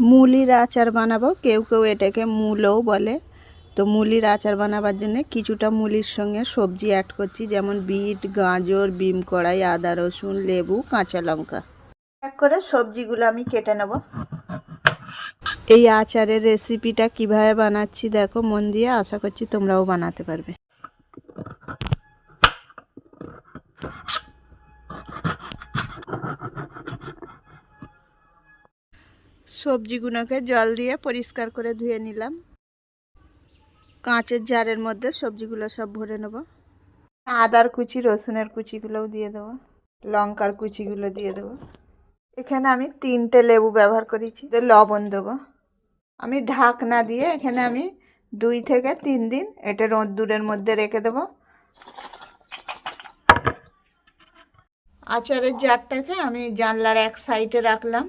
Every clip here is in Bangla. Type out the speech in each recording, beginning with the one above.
মুলির আচার বানাবো, কেউ কেউ এটাকে মূলও বলে। তো মুলির আচার বানাবার জন্য কিছুটা মুলির সঙ্গে সবজি অ্যাড করছি, যেমন বিট, গাজর, বিম কড়াই, আদা, রসুন, লেবু, কাঁচা লঙ্কা। এক করে সবজিগুলো আমি কেটে নেব। এই আচারের রেসিপিটা কিভাবে বানাচ্ছি দেখো মন দিয়ে, আশা করছি তোমরাও বানাতে পারবে। সবজিগুলোকে জল দিয়ে পরিষ্কার করে ধুয়ে নিলাম। কাঁচের জারের মধ্যে সবজিগুলো সব ভরে নেব। আদার কুচি, রসুনের কুচিগুলোও দিয়ে দেবো, লঙ্কার কুচিগুলো দিয়ে দেবো। এখানে আমি 3টে লেবু ব্যবহার করেছি। লবণ দেবো। আমি ঢাকনা দিয়ে এখানে আমি 2 থেকে 3 দিন এটা রোদ্দুরের মধ্যে রেখে দেবো। আচারের জারটাকে আমি জানলার এক সাইডে রাখলাম,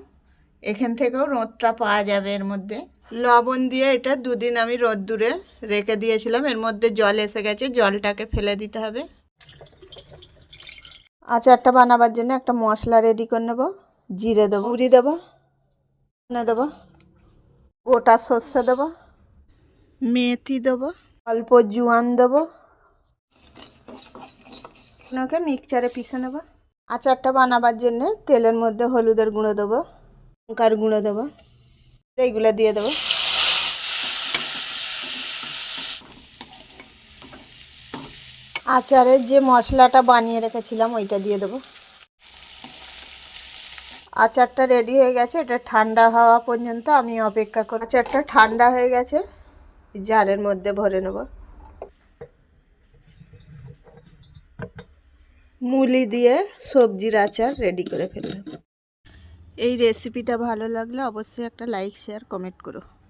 এখান থেকেও রোদটা পাওয়া যাবে এর মধ্যে। লবণ দিয়ে এটা 2 দিন আমি রোদ্দুরে রেখে দিয়েছিলাম, এর মধ্যে জল এসে গেছে, জলটাকে ফেলে দিতে হবে। আচারটা বানাবার জন্য একটা মশলা রেডি করে নেব। জিরে দেবো, উড়ি দেবো, দেবো, গোটা সর্ষে দেবো, মেথি দেবো, অল্প জোয়ান দেবো। ওনাকে মিক্সচারে পিষে নেবো। আচারটা বানাবার জন্য তেলের মধ্যে হলুদের গুঁড়ো দেবো, লঙ্কার গুঁড়ো দেবো, এইগুলো দিয়ে দেবো। আচারের যে মশলাটা বানিয়ে রেখেছিলাম ওইটা দিয়ে দেবো। আচারটা রেডি হয়ে গেছে, এটা ঠান্ডা হওয়া পর্যন্ত আমি অপেক্ষা করি। আচারটা ঠান্ডা হয়ে গেছে, জারের মধ্যে ভরে নেব। মুলি দিয়ে সবজির আচার রেডি করে ফেললাম। এই রেসিপিটা ভালো লাগলে অবশ্যই একটা লাইক, শেয়ার, কমেন্ট করো।